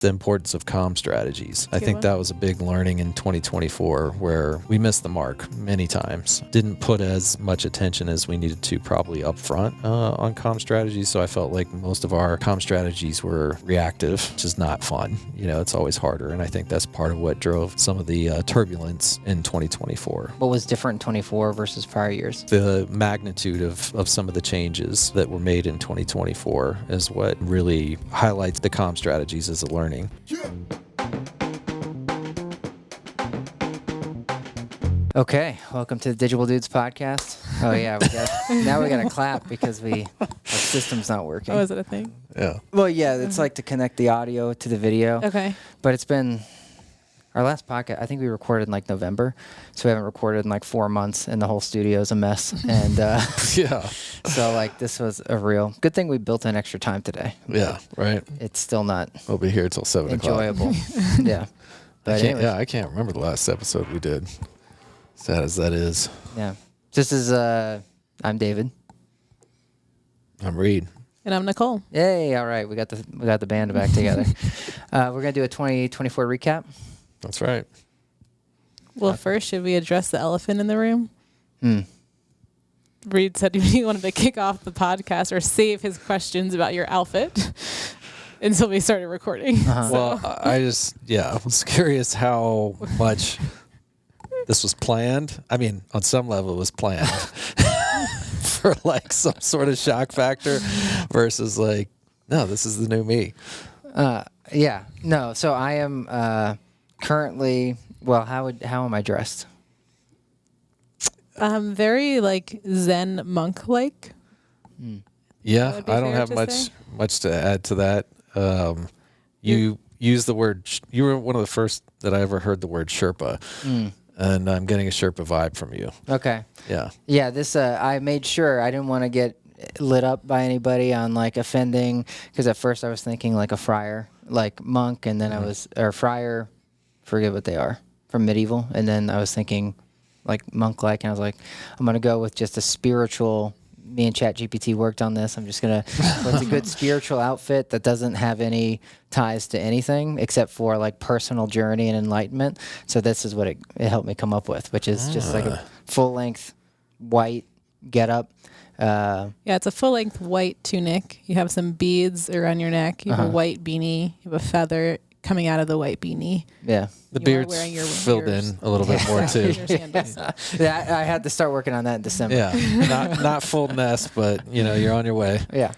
the importance of comm strategies. I think that was a big learning in 2024 where we missed the mark many times. Didn't put as much attention as we needed to probably up front on comm strategies. So I felt like most of our comm strategies were reactive, which is not fun. It's always harder. And I think that's part of what drove some of the turbulence in 2024. What was different in 24 versus prior years? The magnitude of some of the changes that were made in 2024 is what really highlights the comm strategies as a learning. Okay, welcome to the Digible Dudes podcast. Oh yeah, now we got to clap because our system's not working. Oh, is it a thing? Yeah. Well, yeah, it's like to connect the audio to the video. Okay. But it's been our last podcast. I think we recorded in like November, so we haven't recorded in like 4 months, and the whole studio is a mess. And yeah. So like this was a real good thing we built in extra time today. Yeah. Right. It's still not. We'll be here till 7 enjoyable. Yeah. But I can't remember the last episode we did. Sad as that is. Yeah. This is I'm David. I'm Reid. And I'm Nicole. Yay! All right, we got the band back together. We're gonna do a 2024 recap. That's right. Well, first, should we address the elephant in the room? Reid said he wanted to kick off the podcast or save his questions about your outfit until we started recording. Uh-huh. Well, I was curious how much this was planned. I mean, on some level, it was planned for like some sort of shock factor versus like, no, this is the new me. Yeah. No. So I am currently. Well, how am I dressed? Very like Zen monk like. Yeah, I don't have much to add to that. You used the word. You were one of the first that I ever heard the word Sherpa. And I'm getting a Sherpa vibe from you. Okay. Yeah. Yeah, this, I made sure I didn't want to get lit up by anybody on like offending, because at first I was thinking like a friar, like monk, and then or friar, forget what they are, from medieval. And then I was thinking like monk-like, and I was like, I'm going to go with just a spiritual. Me and ChatGPT worked on this. I'm just going to what's a good spiritual outfit that doesn't have any ties to anything except for like personal journey and enlightenment. So this is what it helped me come up with, which is just like a full-length white getup. Yeah, it's a full-length white tunic. You have some beads around your neck. You have a white beanie. You have a feather coming out of the white beanie. Yeah. The beard's filled in a little bit more too. Yeah, I had to start working on that in December. Yeah, not full nest, but you're on your way. Yeah.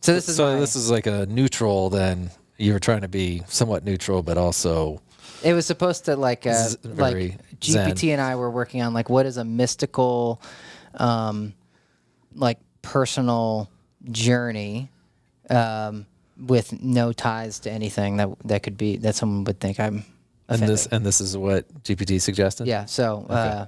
So this is like a neutral. Then you were trying to be somewhat neutral, but also it was supposed to like very GPT zen. and I were working on like what is a mystical, like personal journey, with no ties to anything that could be that someone would think I'm offending. And this is what GPT suggested? Yeah, so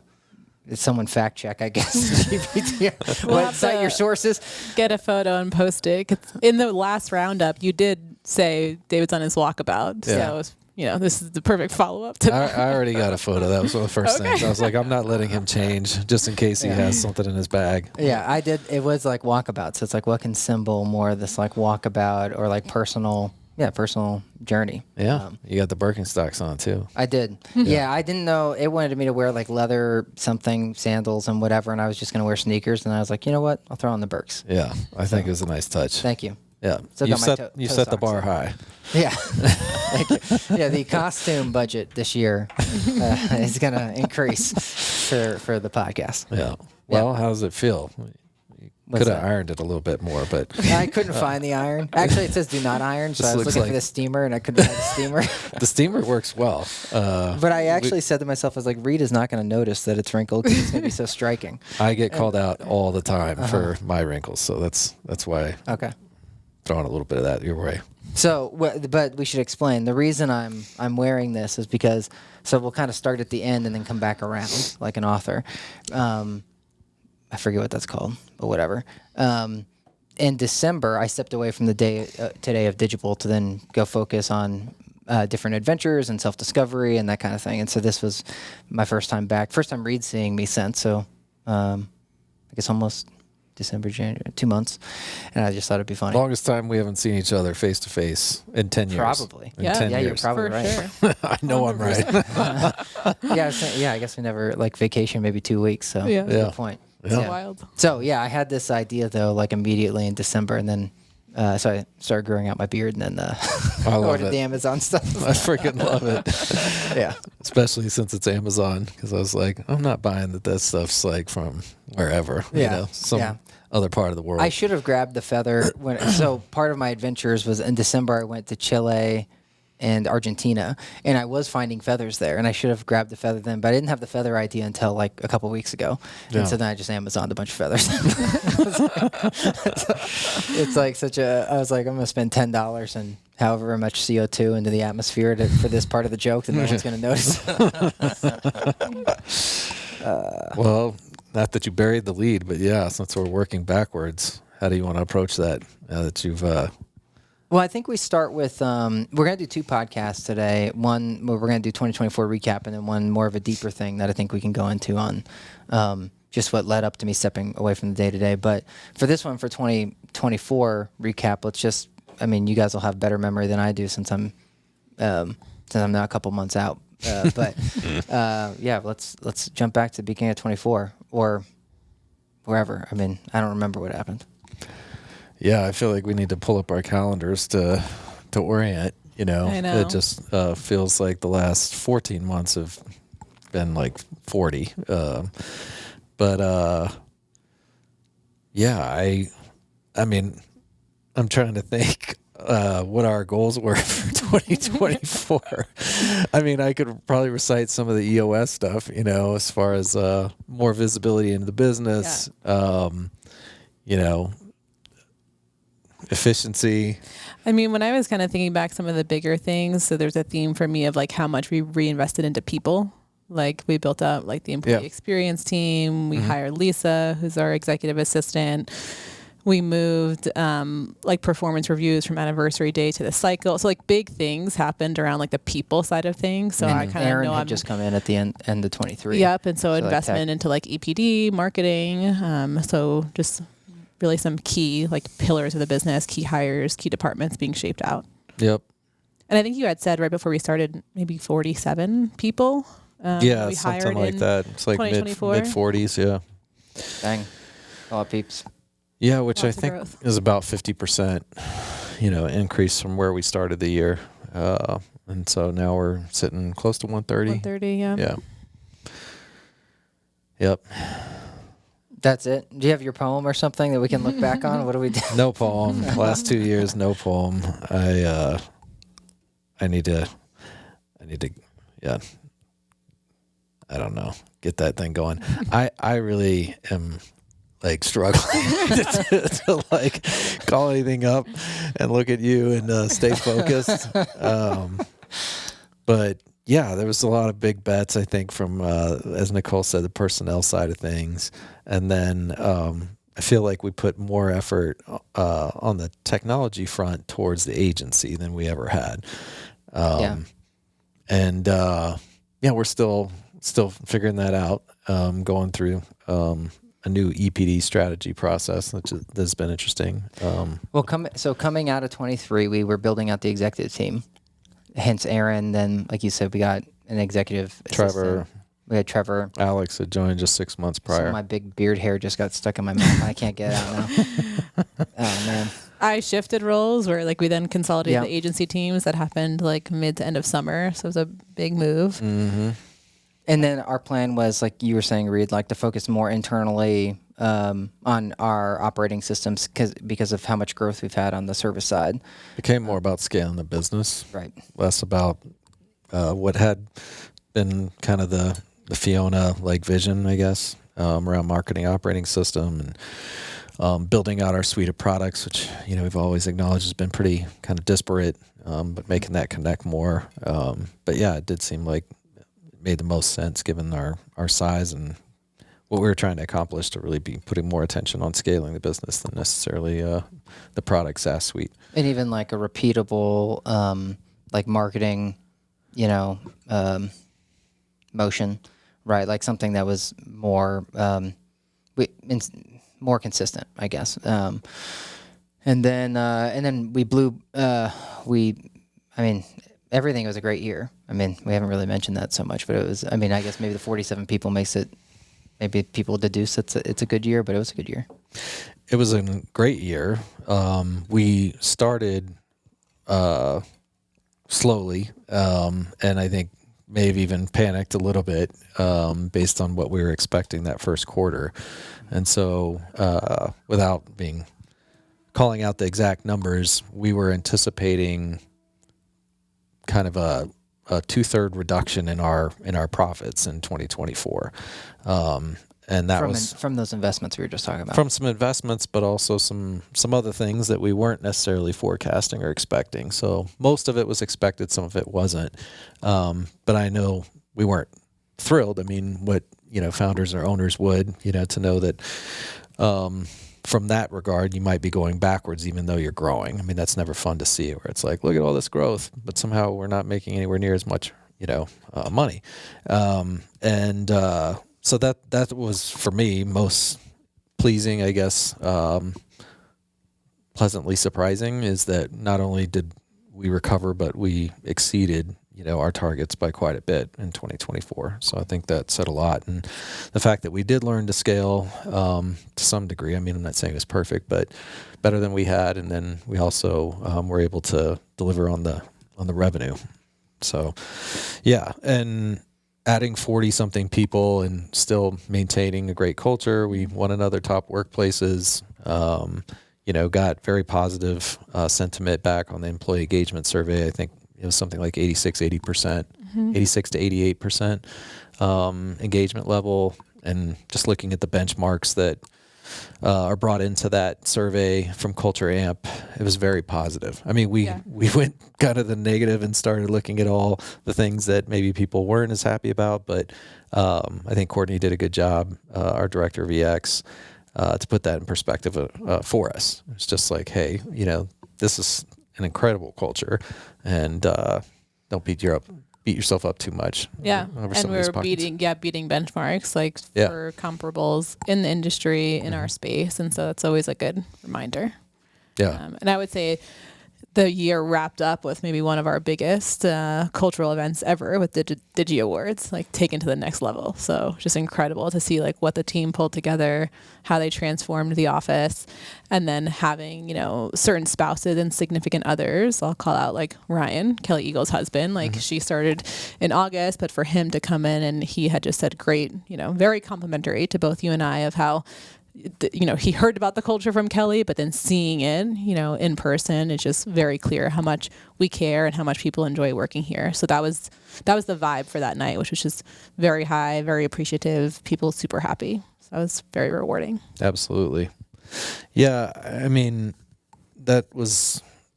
someone fact check, I guess. GPT. We'll cite your sources. Get a photo and post it. 'Cause in the last roundup, you did say David's on his walkabout. Yeah. So, this is the perfect follow-up to that. I already got a photo. That was one of the first things. I was like, I'm not letting him change just in case he has something in his bag. Yeah, I did. It was like walkabout. So it's like what can symbol more of this like walkabout or like personal journey. Yeah, you got the Birkenstocks on too. I did. Yeah, I didn't know. It wanted me to wear like leather something, sandals and whatever, and I was just going to wear sneakers. And I was like, you know what? I'll throw on the Birks. Yeah, I think it was a nice touch. Thank you. Yeah, Still you got my set the bar high. Yeah. Thank you. Yeah, the costume budget this year is going to increase for the podcast. Yeah. Well, how does it feel? You could have ironed it a little bit more, but I couldn't find the iron. Actually, it says do not iron, so I was looking for the steamer, and I couldn't find the steamer. The steamer works well. But I actually said to myself, I was like, Reid is not going to notice that it's wrinkled because it's going to be so striking. I get called out all the time for my wrinkles, so that's why. Okay. Throwing a little bit of that your way. So, but we should explain the reason I'm wearing this is because we'll kind of start at the end and then come back around like an author. I forget what that's called, but whatever. In December, I stepped away from the day today of Digible to then go focus on different adventures and self-discovery and that kind of thing. And so this was my first time back, first time Reid seeing me since. So I guess almost. December, January, 2 months. And I just thought it'd be funny. Longest time we haven't seen each other face to face in 10 years. Probably. In Yeah. 10 Yeah, you're years. probably For right. sure. I know I'm right. I guess we never like vacation maybe 2 weeks. So Yeah. that's a good point. It's Yeah. wild. So yeah, I had this idea though, like immediately in December, and then so I started growing out my beard, and then I love ordered it. the Amazon stuff. I freaking love it. Yeah, Especially since it's Amazon, because I was like, I'm not buying that stuff's like from wherever, Yeah. some Yeah. other part of the world. I should have grabbed the feather. So part of my adventures was in December. I went to Chile and Argentina, and I was finding feathers there, and I should have grabbed the feather then, but I didn't have the feather idea until like a couple weeks ago, Yeah. and so then I just Amazoned a bunch of feathers. It's like I was like, I'm gonna spend $10 and however much CO2 into the atmosphere for this part of the joke that no one's gonna notice. Well, not that you buried the lead, but yeah, since we're working backwards, how do you want to approach that now that you've Well, I think we start with we're going to do 2 podcasts today. One, we're going to do 2024 recap, and then one more of a deeper thing that I think we can go into on just what led up to me stepping away from the day-to-day. But for this one, for 2024 recap, you guys will have better memory than I do since I'm now a couple months out. Let's jump back to the beginning of 24 or wherever. I don't remember what happened. Yeah, I feel like we need to pull up our calendars to orient, I know. It just feels like the last 14 months have been like 40. I'm trying to think what our goals were for 2024. I could probably recite some of the EOS stuff, as far as more visibility into the business, efficiency. When I was kind of thinking back some of the bigger things, so there's a theme for me of like how much we reinvested into people. Like we built up like the employee experience team. We hired Lisa, who's our executive assistant. We moved like performance reviews from anniversary day to the cycle. So like big things happened around like the people side of things. So I kind of Aaron know had I'm just come in at the end of 23. Yep. And so like investment into like EPD, marketing. So just really some key like pillars of the business, key hires, key departments being shaped out. Yep. And I think you had said right before we started, maybe 47 people. Yeah, something like that. It's like mid 40s. Yeah. Dang. A lot of peeps. Yeah, which Lots I of think growth. is about 50%, increase from where we started the year. And so now we're sitting close to 130. 130, yeah. Yeah. Yep. That's it. Do you have your poem or something that we can look back on? What do we do? No poem. Last 2 years, no poem. I need to, yeah. I don't know. Get that thing going. I really am like struggling to like call anything up and look at you and stay focused. But yeah, there was a lot of big bets, I think, from, as Nicole said, the personnel side of things. And then I feel like we put more effort on the technology front towards the agency than we ever had. And we're still figuring that out, going through a new EPD strategy process, which has been interesting. Well, coming out of 23, we were building out the executive team. Hence Aaron. Then, like you said, we got an executive Trevor. assistant. We had Trevor. Alex had joined just 6 months prior. So my big beard hair just got stuck in my mouth. I can't get it out now. Oh, man. I shifted roles where like we then consolidated the agency teams. That happened like mid to end of summer. So it was a big move. Mm-hmm. And then our plan was, like you were saying, Reid, like to focus more internally on our operating systems because of how much growth we've had on the service side. Became more about scaling the business. Right. Less about what had been kind of the Fiona like vision, I guess, around marketing operating system and building out our suite of products, which we've always acknowledged has been pretty kind of disparate, but making that connect more. But yeah, it did seem like it made the most sense given our size and what we were trying to accomplish to really be putting more attention on scaling the business than necessarily the product SaaS suite. And even like a repeatable like marketing, motion, right? Like something that was more more consistent, I guess. And then we blew. Everything was a great year. I mean, we haven't really mentioned that so much, but it was. I mean, I guess maybe the 47 people makes it. Maybe people deduce it's a good year, but it was a good year. It was a great year. We started slowly, and I think may have even panicked a little bit based on what we were expecting that first quarter. And so without calling out the exact numbers, we were anticipating kind of a 2/3 reduction in our profits in 2024. And that was from those investments we were just talking about. From some investments, but also some other things that we weren't necessarily forecasting or expecting. So most of it was expected, some of it wasn't. But I know we weren't thrilled. I mean, what founders or owners would, to know that from that regard, you might be going backwards, even though you're growing. I mean, that's never fun to see, where it's like, look at all this growth, but somehow we're not making anywhere near as much, money. So that was, for me, most pleasing, I guess, pleasantly surprising, is that not only did we recover, but we exceeded, our targets by quite a bit in 2024. So I think that said a lot. And the fact that we did learn to scale to some degree, I mean, I'm not saying it was perfect, but better than we had. And then we also were able to deliver on the revenue. So, yeah. And adding 40-something people and still maintaining a great culture. We won another top workplaces, got very positive sentiment back on the employee engagement survey. I think it was something like 80% to 88% engagement level. And just looking at the benchmarks that are brought into that survey from Culture Amp, it was very positive. I mean, we went kind of the negative and started looking at all the things that maybe people weren't as happy about. But I think Courtney did a good job, our director of EX, to put that in perspective for us. It's just like, hey, this is an incredible culture, and don't beat yourself up too much. Yeah, and we're beating benchmarks for comparables in the industry, in our space, and so that's always a good reminder. Yeah, and I would say the year wrapped up with maybe one of our biggest cultural events ever, with the Digi Awards, taken to the next level. So just incredible to see what the team pulled together, how they transformed the office, and then having, certain spouses and significant others. I'll call out Ryan, Kelly Eagle's husband. She started in August, but for him to come in, and he had just said great, very complimentary to both you and I of how, he heard about the culture from Kelly, but then seeing it, in person, it's just very clear how much we care and how much people enjoy working here. So that was the vibe for that night, which was just very high, very appreciative, people super happy. So that was very rewarding. Absolutely. Yeah. I mean, I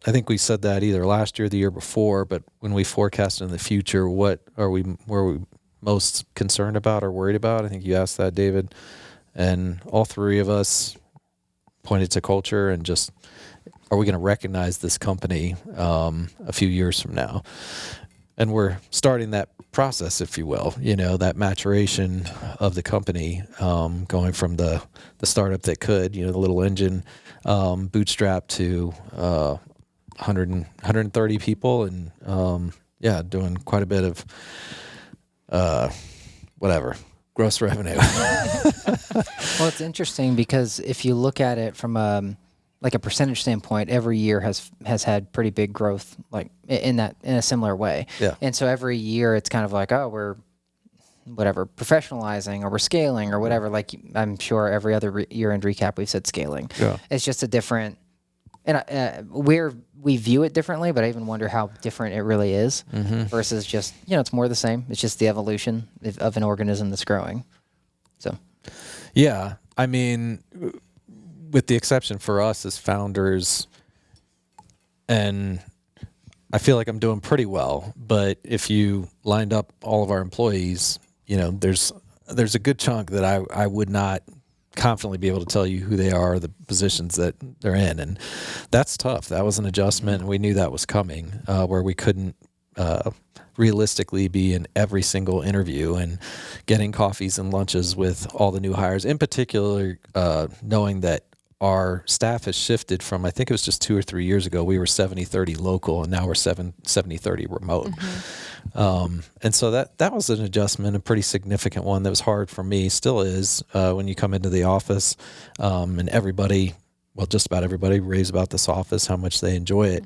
think we said that either last year or the year before, but when we forecast in the future, were we most concerned about or worried about? I think you asked that, David. And all three of us pointed to culture and just, are we going to recognize this company a few years from now? And we're starting that process, if you will, that maturation of the company, going from the startup that could, the little engine, bootstrap to 130 people, and doing quite a bit of gross revenue. Well, it's interesting because if you look at it from a percentage standpoint, every year has had pretty big growth, in a similar way. Yeah. And so every year it's kind of we're professionalizing, or we're scaling, or whatever. I'm sure every other year-end recap we've said scaling. Yeah. It's just a different, and we view it differently, but I even wonder how different it really is versus just, it's more the same. It's just the evolution of an organism that's growing. So, yeah, I mean, with the exception for us as founders, and I feel like I'm doing pretty well, but if you lined up all of our employees, there's a good chunk that I would not confidently be able to tell you who they are, the positions that they're in. And that's tough. That was an adjustment, and we knew that was coming, where we couldn't realistically be in every single interview and getting coffees and lunches with all the new hires, in particular, knowing that our staff has shifted from, I think it was just 2 or 3 years ago, we were 70-30 local, and now we're 70-30 remote. And so that was an adjustment, a pretty significant one that was hard for me, still is, when you come into the office, and everybody, well, just about everybody raves about this office, how much they enjoy it.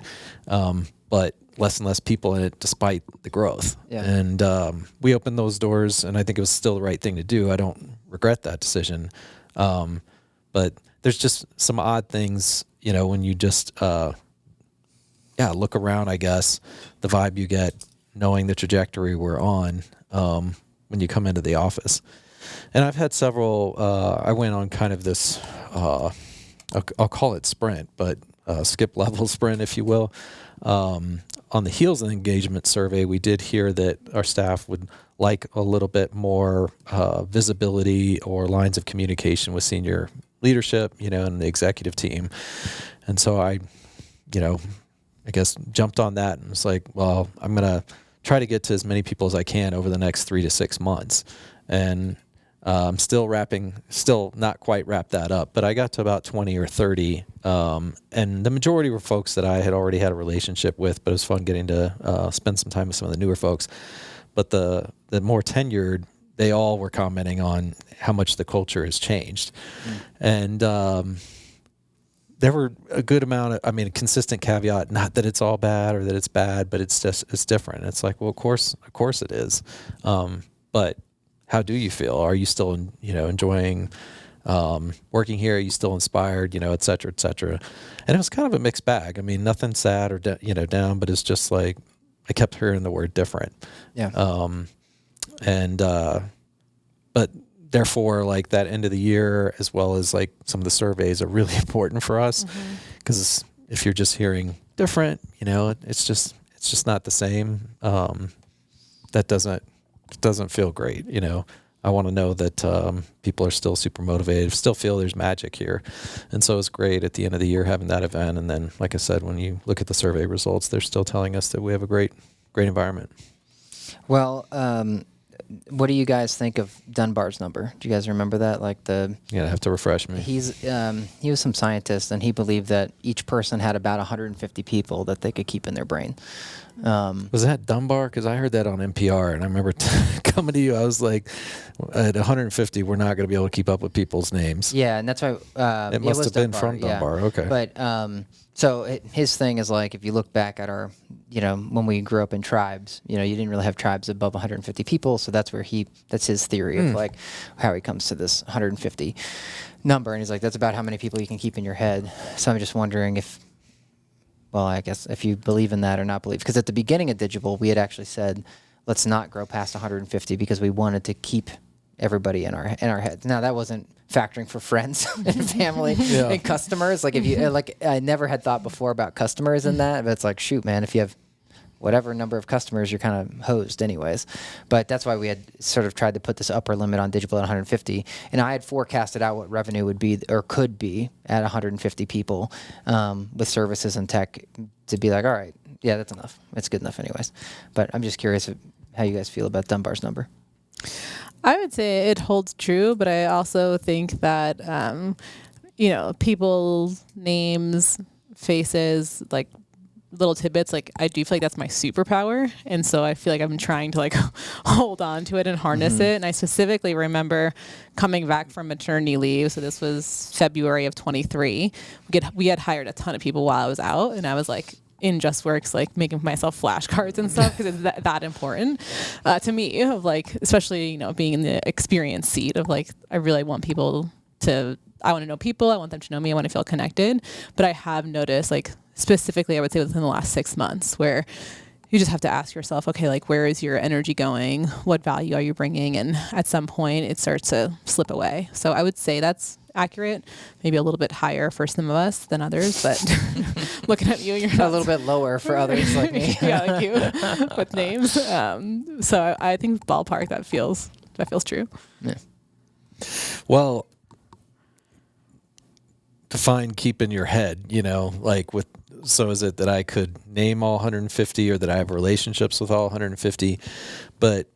But less and less people in it despite the growth. Yeah. And we opened those doors, and I think it was still the right thing to do. I don't regret that decision. But there's just some odd things, when you just, look around, I guess, the vibe you get knowing the trajectory we're on when you come into the office. And I've had several, I went on kind of this, I'll call it sprint, but skip level sprint, if you will. On the heels of the engagement survey, we did hear that our staff would like a little bit more visibility or lines of communication with senior leadership, and the executive team. And so I guess jumped on that and was like, well, I'm going to try to get to as many people as I can over the next 3 to 6 months. And I'm still not quite wrapped that up, but I got to about 20 or 30. And the majority were folks that I had already had a relationship with, but it was fun getting to spend some time with some of the newer folks. But the more tenured, they all were commenting on how much the culture has changed. And there were a good amount of, a consistent caveat, not that it's all bad or that it's bad, but it's different. It's like, well, of course it is. But how do you feel? Are you still, enjoying working here? Are you still inspired? Et cetera, et cetera. And it was kind of a mixed bag. Nothing sad or down, but it's just like I kept hearing the word different. Yeah. But therefore, like that end of the year, as well as like some of the surveys, are really important for us because if you're just hearing different, it's just not the same. That doesn't feel great. I want to know that people are still super motivated, still feel there's magic here. And so it's great at the end of the year having that event. And then, like I said, when you look at the survey results, they're still telling us that we have a great environment. Well, what do you guys think of Dunbar's number? Do you guys remember that? Have to refresh me. He was some scientist, and he believed that each person had about 150 people that they could keep in their brain. Was that Dunbar? Because I heard that on NPR, and I remember coming to you. I was like, at 150, we're not going to be able to keep up with people's names. Yeah, and that's why it must have been from Dunbar. Yeah. Okay, but so his thing is like, if you look back at our, when we grew up in tribes, you didn't really have tribes above 150 people, so that's his theory of like how he comes to this 150 number, and he's like, that's about how many people you can keep in your head. So I'm just wondering I guess if you believe in that or not believe, because at the beginning of Digible, we had actually said, let's not grow past 150 because we wanted to keep everybody in our heads. Now that wasn't factoring for friends and family and customers. Like if you I never had thought before about customers in that, but it's like, shoot, man, if you have whatever number of customers, you're kind of hosed anyways. But that's why we had sort of tried to put this upper limit on Digible at 150. And I had forecasted out what revenue would be or could be at 150 people with services and tech to be like, all right, yeah, that's enough. It's good enough anyways. But I'm just curious how you guys feel about Dunbar's number. I would say it holds true, but I also think that, people's names, faces, like little tidbits, like I do feel like that's my superpower. And so I feel like I'm trying to like hold on to it and harness it. And I specifically remember coming back from maternity leave. So this was February of 23. We had hired a ton of people while I was out, and I was like in JustWorks, like making myself flashcards and stuff because it's that important to me, of like, especially, being in the experience seat of like, I really want people I want to know people. I want them to know me. I want to feel connected. But I have noticed, like, specifically, I would say within the last 6 months, where you just have to ask yourself, okay, like, where is your energy going? What value are you bringing? And at some point, it starts to slip away. So I would say that's accurate. Maybe a little bit higher for some of us than others, but looking at you, you're a little bit lower for others like me. Yeah, like you with names. So I think ballpark that feels true. Yeah. Well, keep in your head, like so is it that I could name all 150 or that I have relationships with all 150? But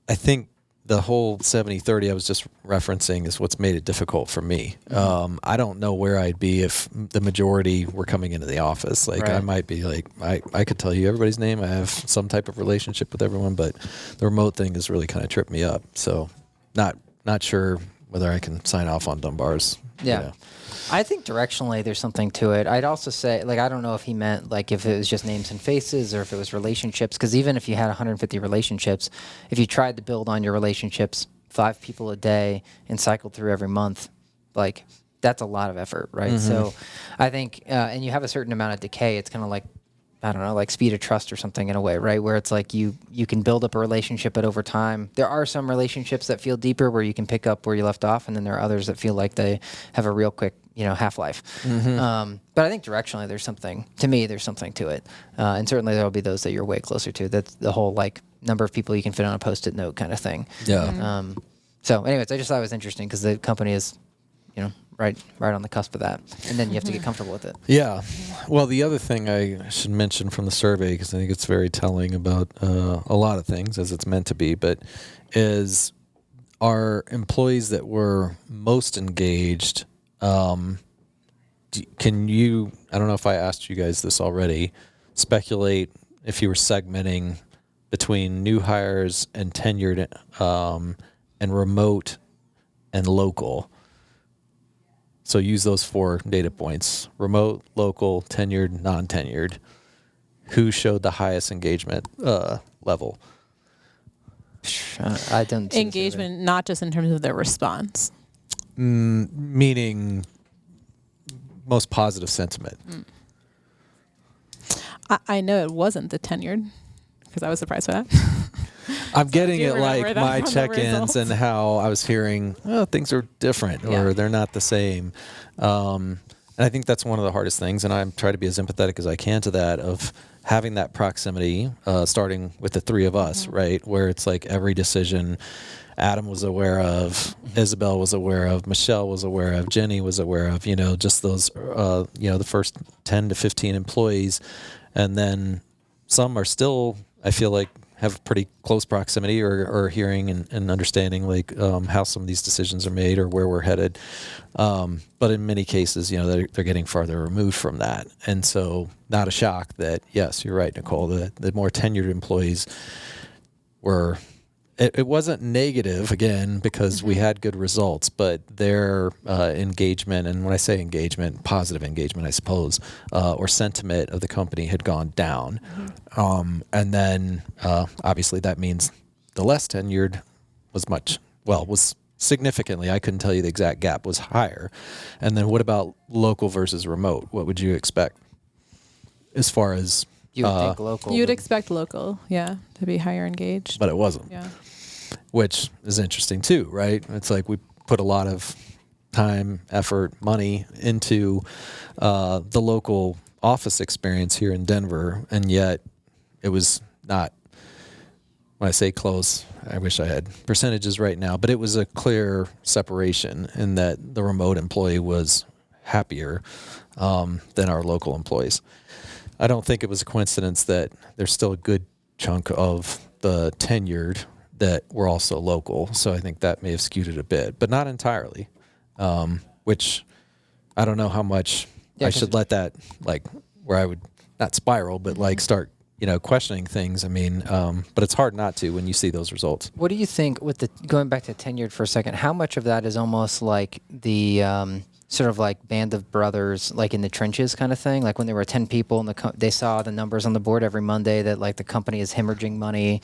I think the whole 70-30 I was just referencing is what's made it difficult for me. I don't know where I'd be if the majority were coming into the office. Like I might be like, I could tell you everybody's name. I have some type of relationship with everyone, but the remote thing has really kind of tripped me up. So not sure whether I can sign off on Dunbar's. Yeah. I think directionally there's something to it. I'd also say, like, I don't know if he meant, like, if it was just names and faces or if it was relationships. Because even if you had 150 relationships, if you tried to build on your relationships 5 people a day and cycled through every month, like, that's a lot of effort, right? So I think, and you have a certain amount of decay. It's kind of like, I don't know, like speed of trust or something in a way, right? Where it's like you can build up a relationship, but over time, there are some relationships that feel deeper where you can pick up where you left off, and then there are others that feel like they have a real quick, half-life. But I think directionally there's something to it. And certainly there'll be those that you're way closer to. That's the whole like number of people you can fit on a Post-it note kind of thing. Yeah. So anyways, I just thought it was interesting because the company is, right on the cusp of that. And then you have to get comfortable with it. Yeah. Well, the other thing I should mention from the survey, because I think it's very telling about a lot of things, as it's meant to be, but is our employees that were most engaged. Can you, I don't know if I asked you guys this already, speculate if you were segmenting between new hires and tenured and remote and local. So use those 4 data points: remote, local, tenured, non-tenured. Who showed the highest engagement level? I don't see Engagement, not just in terms of their response. Meaning most positive sentiment. I know it wasn't the tenured because I was surprised by that. I'm getting it remember like that my from the check-ins results. and how I was hearing, things are different or they're not the same. And I think that's one of the hardest things. And I'm trying to be as empathetic as I can to that, of having that proximity, starting with the 3 of us, right? Where it's like every decision Adam was aware of, Isabel was aware of, Michelle was aware of, Jenny was aware of, just those, the first 10 to 15 employees. And then some are still, I feel like, have pretty close proximity or hearing and understanding like how some of these decisions are made or where we're headed. But in many cases, they're getting farther removed from that. And so not a shock that, yes, you're right, Nicole, the more tenured employees were, it wasn't negative, again, because we had good results, but their engagement, and when I say engagement, positive engagement, I suppose, or sentiment of the company had gone down. And then obviously that means the less tenured was significantly, I couldn't tell you the exact gap, was higher. And then what about local versus remote? What would you expect as far as... You would think local. You would expect local, to be higher engaged. But it wasn't. Yeah. Which is interesting too, right? It's like we put a lot of time, effort, money into the local office experience here in Denver, and yet it was not, when I say close, I wish I had percentages right now, but it was a clear separation in that the remote employee was happier than our local employees. I don't think it was a coincidence that there's still a good chunk of the tenured that were also local. So I think that may have skewed it a bit, but not entirely, which I don't know how much I should let that, like, where I would not spiral, but like start, questioning things. I mean, but it's hard not to when you see those results. What do you think with going back to tenured for a second, how much of that is almost like the sort of like band of brothers, like in the trenches kind of thing? Like when there were 10 people and they saw the numbers on the board every Monday that like the company is hemorrhaging money,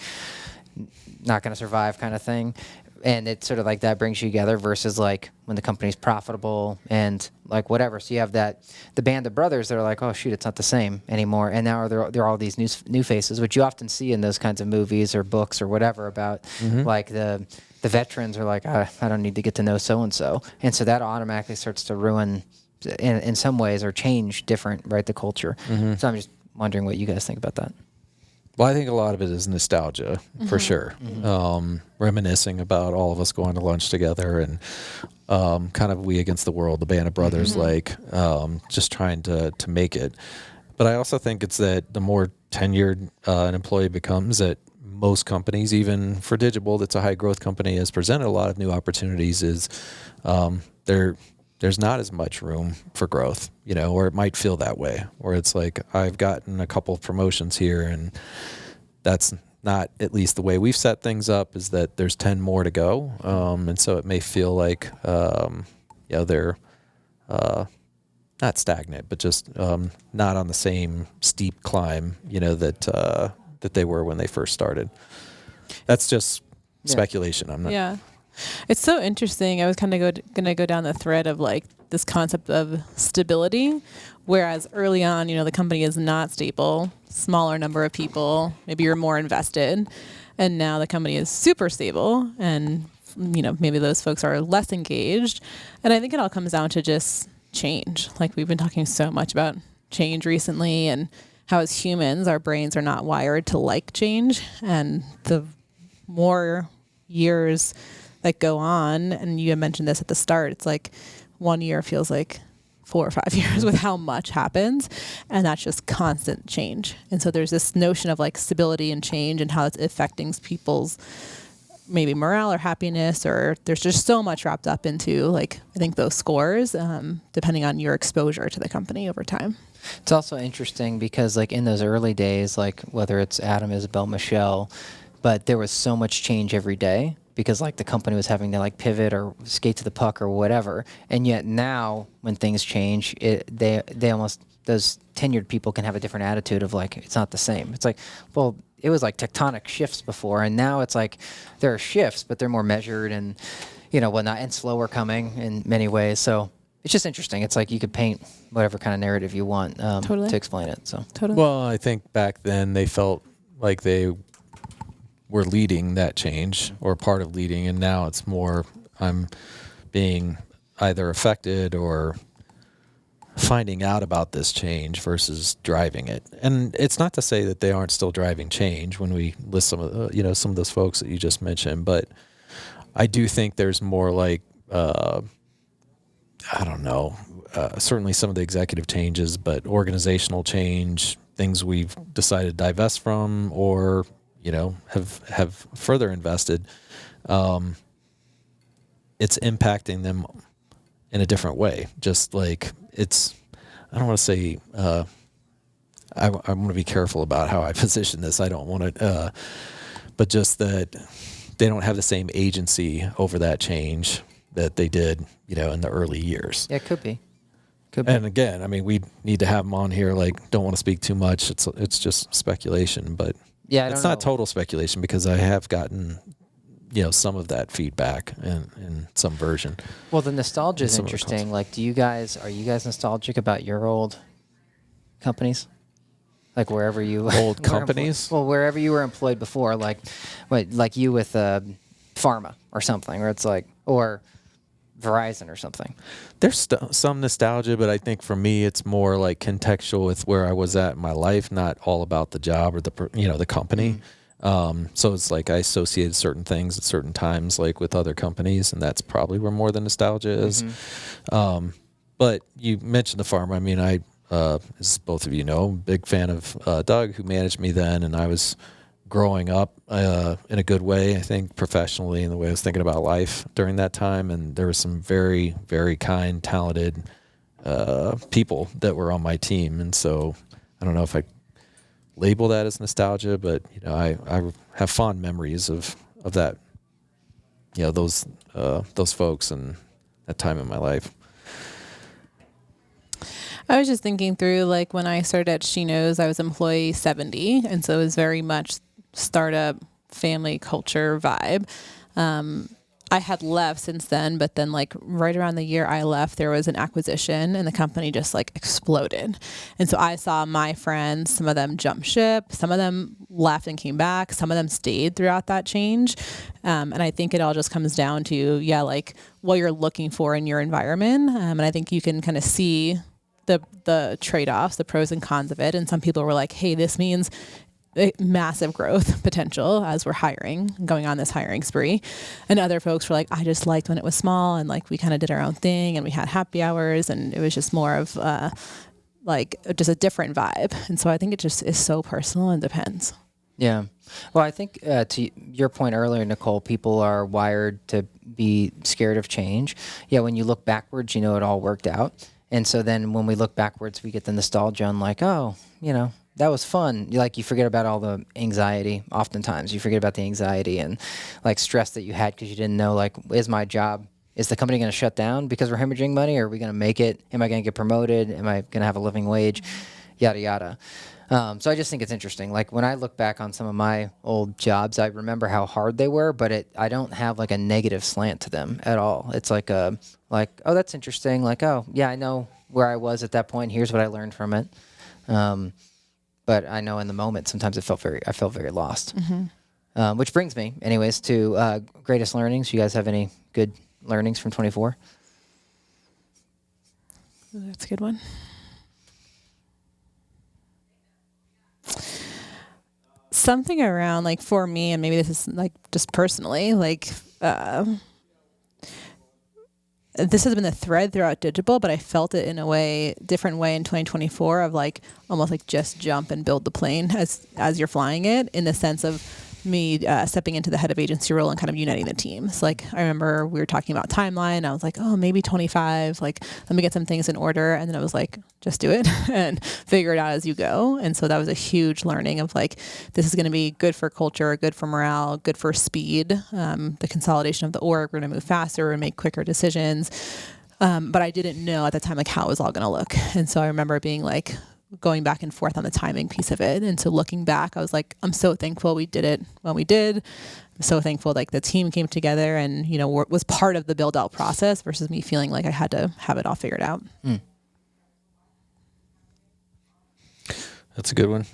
not going to survive kind of thing. And it's sort of like that brings you together versus like when the company's profitable and like whatever. So you have the band of brothers that are like, oh shoot, it's not the same anymore. And now there are all these new faces, which you often see in those kinds of movies or books or whatever about like the veterans are like, I don't need to get to know so-and-so. And so that automatically starts to ruin in some ways or change different, right, the culture. So I'm just wondering what you guys think about that. Well, I think a lot of it is nostalgia for sure. Reminiscing about all of us going to lunch together and kind of We Against the World, the band of brothers, like just trying to make it. But I also think it's that the more tenured an employee becomes at most companies, even for Digible, that's a high growth company, has presented a lot of new opportunities, is there's not as much room for growth, or it might feel that way, or it's like I've gotten a couple of promotions here and that's not at least the way we've set things up, is that there's 10 more to go. And so it may feel like, they're not stagnant, but just not on the same steep climb, that they were when they first started. That's just speculation. I'm not. Yeah. It's so interesting. I was kind of going to go down the thread of like this concept of stability, whereas early on, the company is not stable, smaller number of people, maybe you're more invested, and now the company is super stable and, maybe those folks are less engaged. And I think it all comes down to just change. Like we've been talking so much about change recently and how as humans, our brains are not wired to like change. And the more years that go on, and you had mentioned this at the start, it's like 1 year feels like 4 or 5 years with how much happens, and that's just constant change. And so there's this notion of like stability and change and how it's affecting people's maybe morale or happiness, or there's just so much wrapped up into like, I think those scores, depending on your exposure to the company over time. It's also interesting because like in those early days, like whether it's Adam, Isabel, Michelle, but there was so much change every day because like the company was having to like pivot or skate to the puck or whatever. And yet now when things change, they almost, those tenured people can have a different attitude of like, it's not the same. It's like, well, it was like tectonic shifts before, and now it's like there are shifts, but they're more measured and, whatnot, and slower coming in many ways. So it's just interesting. It's like you could paint whatever kind of narrative you want to explain it. So Totally. Well, I think back then they felt like they were leading that change or part of leading, and now it's more I'm being either affected or finding out about this change versus driving it. And it's not to say that they aren't still driving change when we list some of some of those folks that you just mentioned, but I do think there's more like I don't know, certainly some of the executive changes, but organizational change, things we've decided to divest from or have further invested, it's impacting them in a different way. Just like I don't want to say, I want to be careful about how I position this. I don't want to, but just that they don't have the same agency over that change that they did, in the early years. yeah, it could be. And again, I mean, we need to have them on here. Like, don't want to speak too much. It's just speculation, but Yeah, it's not total speculation because I have gotten, some of that feedback in some version. Well, the nostalgia is Some of it interesting. comes- Like, are you guys nostalgic about your old companies? Like wherever you Old companies? wherever you were employed before, like you with pharma or something, or it's like, or Verizon or something. There's some nostalgia, but I think for me, it's more like contextual with where I was at in my life, not all about the job or the company. So it's like I associated certain things at certain times, like with other companies, and that's probably where more the nostalgia is. But you mentioned the farm. I mean, as both of you know, big fan of Doug, who managed me then, and I was growing up in a good way, I think, professionally, in the way I was thinking about life during that time. And there were some very, very kind, talented people that were on my team. And so I don't know if I label that as nostalgia, but I have fond memories of that, those folks and that time in my life. I was just thinking through, like, when I started at She Knows, I was employee 70, and so it was very much startup family culture vibe. I had left since then, but then like right around the year I left, there was an acquisition and the company just like exploded. And so I saw my friends, some of them jump ship, some of them left and came back, some of them stayed throughout that change. And I think it all just comes down to, like what you're looking for in your environment. And I think you can kind of see the trade-offs, the pros and cons of it. And some people were like, hey, this means massive growth potential as we're going on this hiring spree. And other folks were like, I just liked when it was small and like we kind of did our own thing and we had happy hours and it was just more of like just a different vibe. And so I think it just is so personal and depends. Yeah. Well, I think to your point earlier, Nicole, people are wired to be scared of change. Yeah, when you look backwards, it all worked out. And so then when we look backwards, we get the nostalgia on like, oh, that was fun. You forget about all the anxiety. Oftentimes you forget about the anxiety and like stress that you had because you didn't know, like, is my job, is the company going to shut down because we're hemorrhaging money? Or are we going to make it? Am I going to get promoted? Am I going to have a living wage? Yada, yada. So I just think it's interesting. Like when I look back on some of my old jobs, I remember how hard they were, but I don't have like a negative slant to them at all. It's like oh, that's interesting. Like, oh yeah, I know where I was at that point. Here's what I learned from it. But I know in the moment, sometimes I felt very lost. Mm-hmm. Which brings me anyways to greatest learnings. You guys have any good learnings from 24? That's a good one. Something around like for me, and maybe this is like just personally, like this has been the thread throughout Digible, but I felt it in a different way in 2024 of like almost like just jump and build the plane as you're flying it, in the sense of me stepping into the head of agency role and kind of uniting the teams. Like I remember we were talking about timeline. I was like, oh, maybe 25. Like let me get some things in order, and then I was like, just do it and figure it out as you go. And so that was a huge learning of like, this is going to be good for culture, good for morale, good for speed. The consolidation of the org, we're going to move faster and make quicker decisions. But I didn't know at the time like how it was all going to look. And so I remember being like, going back and forth on the timing piece of it. And so looking back, I was like, I'm so thankful we did it when we did. I'm so thankful like the team came together and, was part of the build out process versus me feeling like I had to have it all figured out. That's a good one.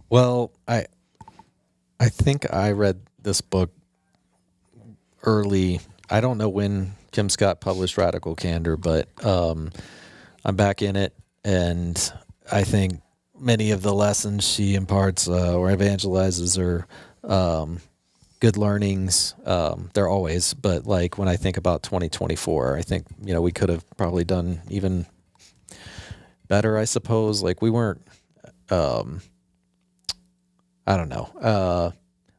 Well, I think I read this book early. I don't know when Kim Scott published Radical Candor, but I'm back in it, and I think many of the lessons she imparts or evangelizes are good learnings. They're always, but like when I think about 2024, I think, we could have probably done even better, I suppose. Like we weren't, I don't know.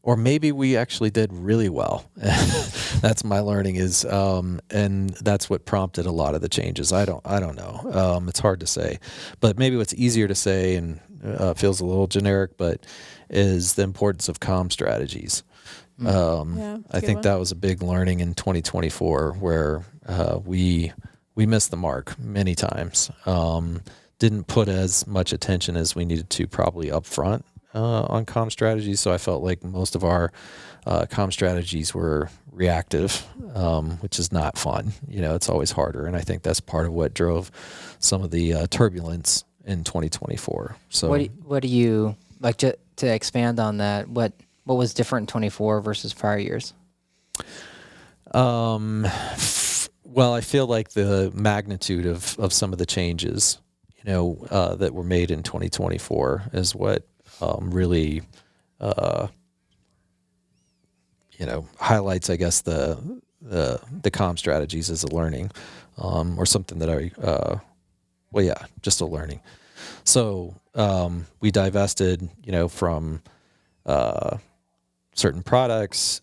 Or maybe we actually did really well. That's my learning is, and that's what prompted a lot of the changes. I don't know. It's hard to say, but maybe what's easier to say and feels a little generic, but is the importance of comm strategies. I think that was a big learning in 2024 where we missed the mark many times. Didn't put as much attention as we needed to probably up front on comm strategies. So I felt like most of our comm strategies were reactive, which is not fun. It's always harder. And I think that's part of what drove some of the turbulence in 2024. So what do you like to expand on that? What was different in 24 versus prior years? Well, I feel like the magnitude of some of the changes, that were made in 2024 is what really, highlights, I guess, the comm strategies as a learning, or something that just a learning. So we divested, from certain products.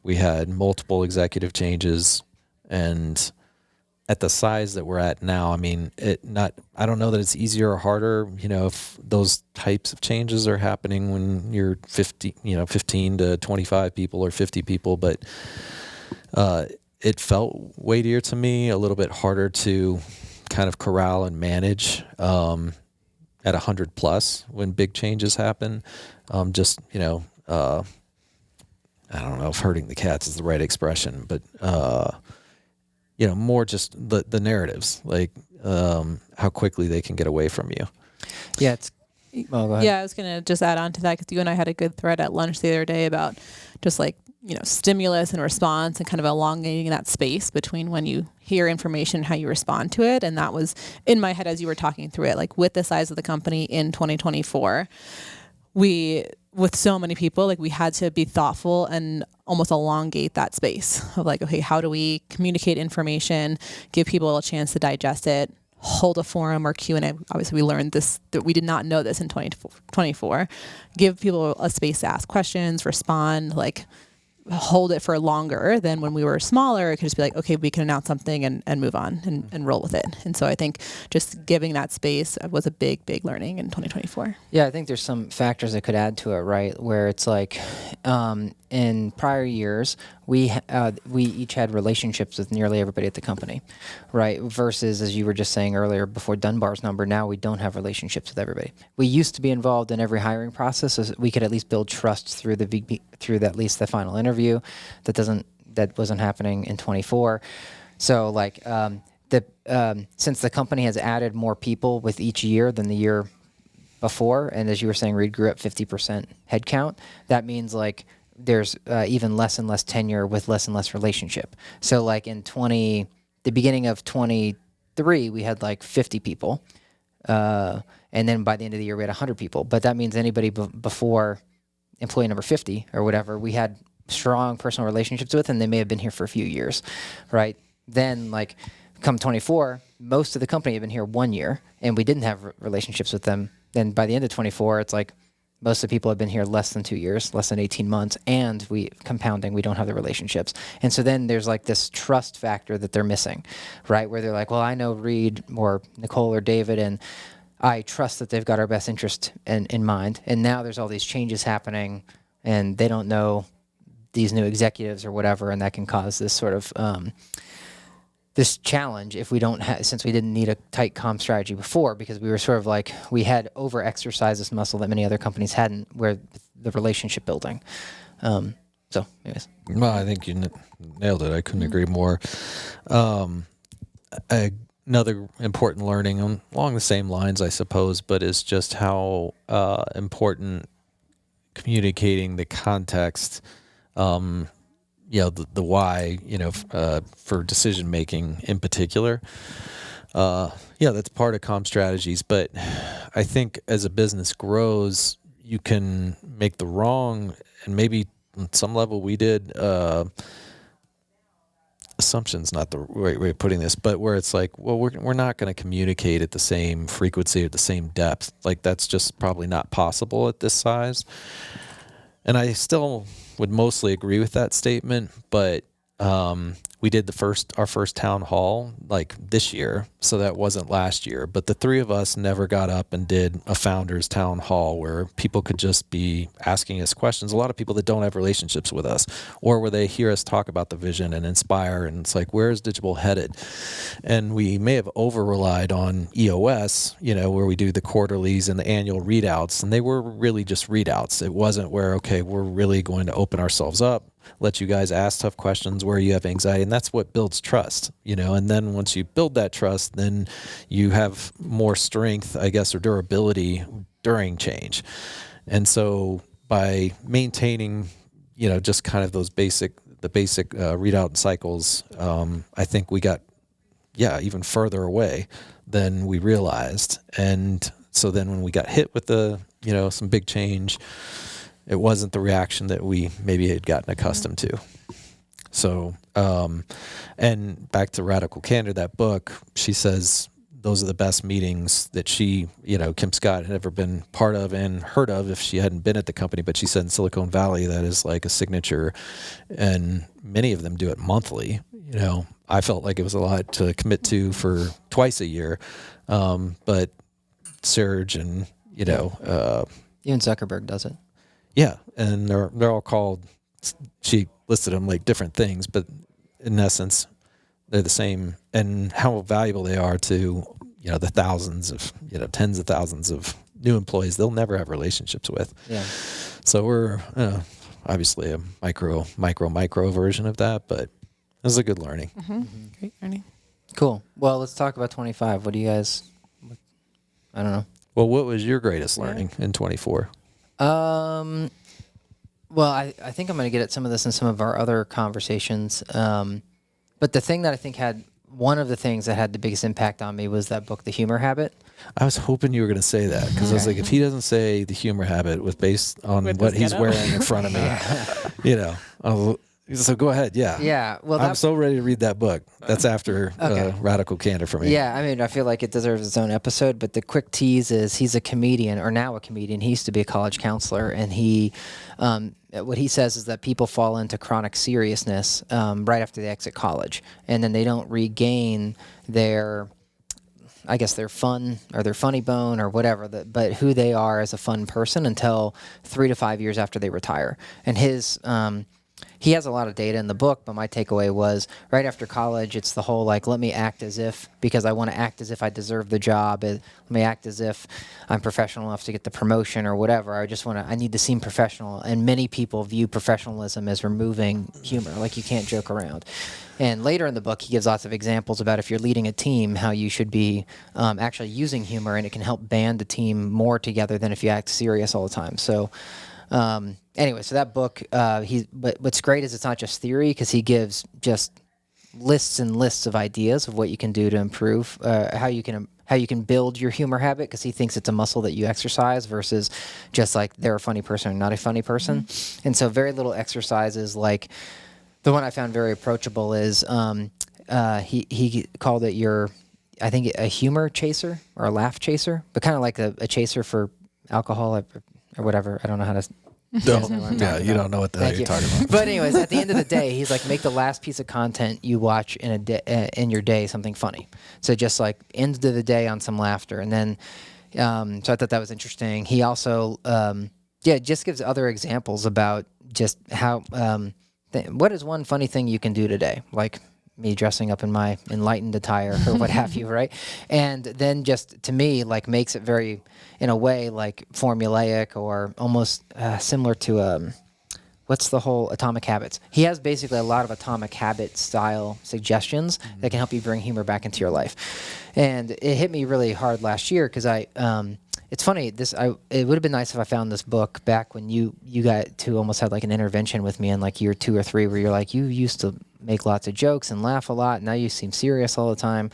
We had multiple executive changes, and at the size that we're at now, I mean, I don't know that it's easier or harder, if those types of changes are happening when you're 15 to 25 people or 50 people, but it felt weightier to me, a little bit harder to kind of corral and manage at 100 plus when big changes happen. I don't know if herding the cats is the right expression, but more just the narratives, like how quickly they can get away from you. Yeah, go ahead. Yeah, I was going to just add on to that because you and I had a good thread at lunch the other day about just like stimulus and response, and kind of elongating that space between when you hear information and how you respond to it. And that was in my head as you were talking through it, like with the size of the company in 2024, with so many people, like we had to be thoughtful and almost elongate that space of like, okay, how do we communicate information, give people a chance to digest it, hold a forum or Q&A. Obviously, we learned this, that we did not know this in 2024. Give people a space to ask questions, respond, like hold it for longer than when we were smaller. It could just be like, okay, we can announce something and move on and roll with it. And so I think just giving that space was a big, big learning in 2024. Yeah, I think there's some factors that could add to it, right? Where it's like in prior years, we each had relationships with nearly everybody at the company, right? Versus, as you were just saying earlier, before Dunbar's number, now we don't have relationships with everybody. We used to be involved in every hiring process, so we could at least build trust through at least the final interview. That wasn't happening in 24. So like since the company has added more people with each year than the year before, and as you were saying, Reid grew up 50% headcount, that means like there's even less and less tenure with less and less relationship. So like in the beginning of 23, we had like 50 people. And then by the end of the year, we had 100 people. But that means anybody before employee number 50 or whatever, we had strong personal relationships with, and they may have been here for a few years, right? Then like come 24, most of the company had been here 1 year, and we didn't have relationships with them. Then by the end of 24, it's like most of the people have been here less than 2 years, less than 18 months, and we don't have the relationships. And so then there's like this trust factor that they're missing, right? Where they're like, well, I know Reid or Nicole or David, and I trust that they've got our best interest in mind. And now there's all these changes happening, and they don't know these new executives or whatever, and that can cause this sort of this challenge if we don't since we didn't need a tight comm strategy before, because we were sort of like, we had over exercised this muscle that many other companies hadn't, where the relationship building. So anyways. Well, I think you nailed it. I couldn't agree more. Another important learning along the same lines, I suppose, but is just how important communicating the context, the why, for decision making in particular. That's part of comm strategies. But I think as a business grows, you can make the wrong, and maybe on some level we did, assumption's not the right way of putting this, but where it's like, well, we're not going to communicate at the same frequency, at the same depth. Like that's just probably not possible at this size. And I still would mostly agree with that statement, but we did our first town hall like this year, so that wasn't last year. But the three of us never got up and did a founders town hall where people could just be asking us questions. A lot of people that don't have relationships with us, or where they hear us talk about the vision and inspire, and it's like, where is Digible headed? And we may have over-relied on EOS, where we do the quarterlies and the annual readouts, and they were really just readouts. It wasn't where, okay, we're really going to open ourselves up, let you guys ask tough questions where you have anxiety. And that's what builds trust, and then once you build that trust, then you have more strength, I guess, or durability during change. And so by maintaining, just kind of the basic readout cycles, I think we got, even further away than we realized. And so then when we got hit with some big change, it wasn't the reaction that we maybe had gotten accustomed to. So, and back to Radical Candor, that book, she says those are the best meetings that she, Kim Scott had ever been part of and heard of if she hadn't been at the company. But she said in Silicon Valley, that is like a signature, and many of them do it monthly. I felt like it was a lot to commit to for twice a year. But Serge and, even Zuckerberg does it. Yeah, and they're all called, she listed them like different things, but in essence, they're the same. And how valuable they are to, the thousands of, tens of thousands of new employees they'll never have relationships with. Yeah. So we're obviously a micro version of that, but it was a good learning. Mm-hmm. Great learning. Cool. Well, let's talk about 25. What do you guys, I don't know. Well, what was your greatest learning in 24? Well, I think I'm going to get at some of this in some of our other conversations. But the thing that I think one of the things that had the biggest impact on me was that book, The Humor Habit. I was hoping you were going to say that, because I was like, if he doesn't say The Humor Habit was based on what he's wearing in front of me, so go ahead. Yeah. Yeah. Well, I'm so ready to read that book. That's after Radical Candor for me. Yeah. I mean, I feel like it deserves its own episode, but the quick tease is he's a comedian, or now a comedian. He used to be a college counselor, and what he says is that people fall into chronic seriousness right after they exit college, and then they don't regain their fun or their funny bone or whatever, but who they are as a fun person until 3 to 5 years after they retire. And he has a lot of data in the book, but my takeaway was right after college, it's the whole let me act as if, because I want to act as if I deserve the job. Let me act as if I'm professional enough to get the promotion or whatever. I need to seem professional. And many people view professionalism as removing humor, you can't joke around. And later in the book, he gives lots of examples about if you're leading a team, how you should be actually using humor, and it can help band the team more together than if you act serious all the time. So anyway, so that book, but what's great is it's not just theory, because he gives just lists and lists of ideas of what you can do to improve, how you can build your humor habit, because he thinks it's a muscle that you exercise versus just they're a funny person or not a funny person. Mm-hmm. And so very little exercises. The one I found very approachable is he called it I think a humor chaser or a laugh chaser, but kind of like a chaser for alcohol or whatever. I don't know how to. Yeah, you don't know what the hell you're talking about. But anyways, at the end of the day, he's make the last piece of content you watch in your day something funny. So just end of the day on some laughter, and then so I thought that was interesting. He also just gives other examples about just how what is one funny thing you can do today, like me dressing up in my enlightened attire or what have you, right? And then just to me makes it very, in a way, formulaic or almost similar to what's the whole Atomic Habits. He has basically a lot of Atomic Habit style suggestions that can help you bring humor back into your life. And it hit me really hard last year because it's funny. It would have been nice if I found this book back when you got to almost had an intervention with me in year 2 or 3, where you're you used to make lots of jokes and laugh a lot. Now you seem serious all the time.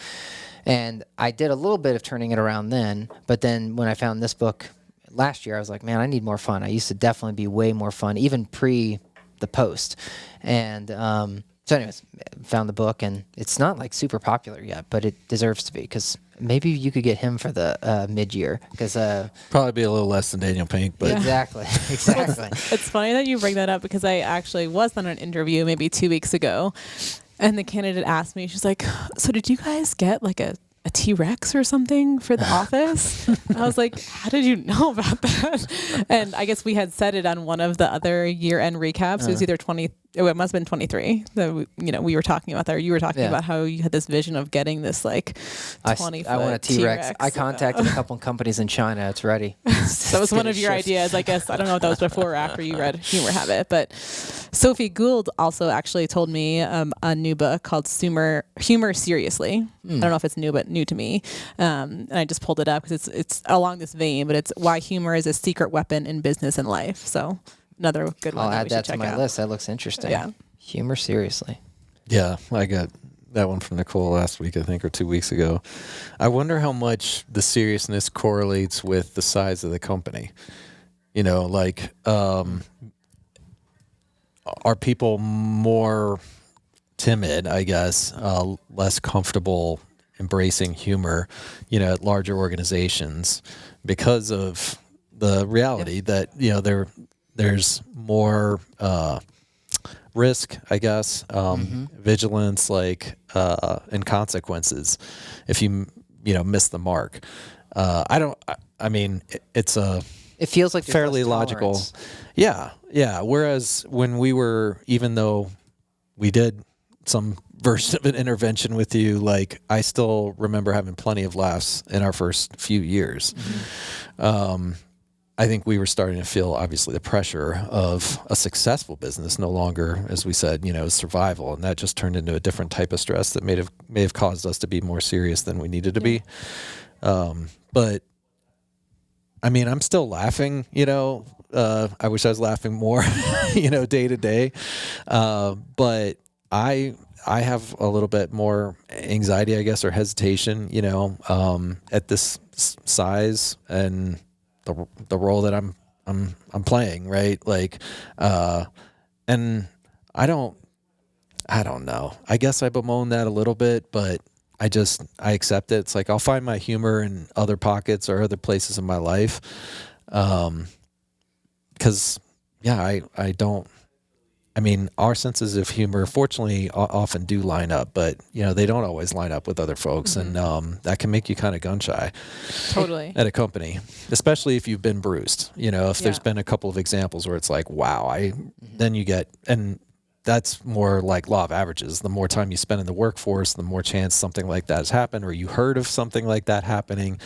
And I did a little bit of turning it around then, but then when I found this book last year, I was man, I need more fun. I used to definitely be way more fun, even pre the post. And so anyways, found the book, and it's not super popular yet, but it deserves to be, because maybe you could get him for the mid-year, because probably be a little less than Daniel Pink, but exactly. It's funny that you bring that up, because I actually was on an interview maybe 2 weeks ago, and the candidate asked me, she's like, so did you guys get a T-Rex or something for the office? I was like, how did you know about that? And I guess we had said it on one of the other year-end recaps. It was either it must have been 23 that we were talking about that, or you were talking about how you had this vision of getting this 20-foot I want a T-Rex. I contacted a couple of companies in China. It's ready. That was one of your ideas, I guess. I don't know if that was before or after you read Humor Habit, but Sophie Gould also actually told me a new book called Humor Seriously. I don't know if it's new, but new to me. And I just pulled it up because it's along this vein, but it's why humor is a secret weapon in business and life. So another good one. I'll add that to my out. list. That looks interesting. Yeah. Humor Seriously. Yeah, I got that one from Nicole last week, I think, or 2 weeks ago. I wonder how much the seriousness correlates with the size of the company. Are people more timid, I guess, less comfortable embracing humor, at larger organizations because of the reality that, there's more risk, I guess, vigilance, and consequences if you miss the mark. It feels like fairly logical. Yeah. Whereas when even though we did some version of an intervention with you, I still remember having plenty of laughs in our first few years. Mm-hmm. I think we were starting to feel, obviously, the pressure of a successful business, no longer, as we said, survival. And that just turned into a different type of stress that may have caused us to be more serious than we needed to be. But I'm still laughing, I wish I was laughing more, day to day. But I have a little bit more anxiety, I guess, or hesitation, at this size and the role that I'm playing, right? Like, and I don't know. I guess I bemoan that a little bit, but I accept it. It's like I'll find my humor in other pockets or other places in my life. Because our senses of humor, fortunately, often do line up, but they don't always line up with other folks, and that can make you kind of gun shy. Totally. At a company, especially if you've been bruised. If there's been a couple of examples where it's like, wow, then you get, and that's more like law of averages. The more time you spend in the workforce, the more chance something like that has happened, or you heard of something like that happening.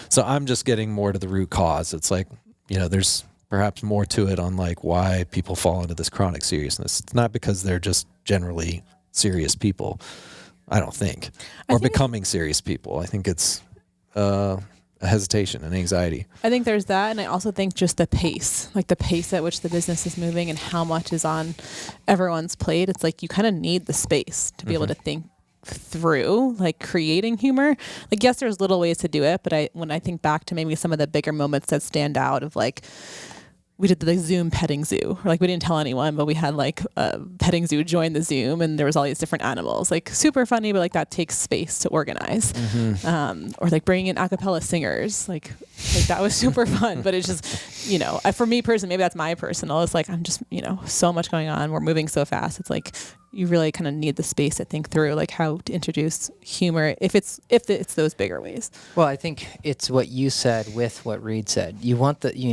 So I'm just getting more to the root cause. It's like, there's perhaps more to it on like why people fall into this chronic seriousness. It's not because they're just generally serious people, I don't think, or becoming serious people. I think it's a hesitation and anxiety. I think there's that, and I also think just the pace at which the business is moving and how much is on everyone's plate. It's like you kind of need the space to be able to think through like creating humor. Like, yes, there's little ways to do it, but when I think back to maybe some of the bigger moments that stand out of like, we did the Zoom petting zoo. Like, we didn't tell anyone, but we had like a petting zoo join the Zoom, and there was all these different animals. Like, super funny, but like that takes space to organize. Or like bringing in a cappella singers. Like that was super fun. But it's just, for me personally, maybe that's my personal. It's like I'm just, so much going on. We're moving so fast. It's like you really kind of need the space to think through like how to introduce humor if it's those bigger ways. Well, I think it's what you said with what Reid said. You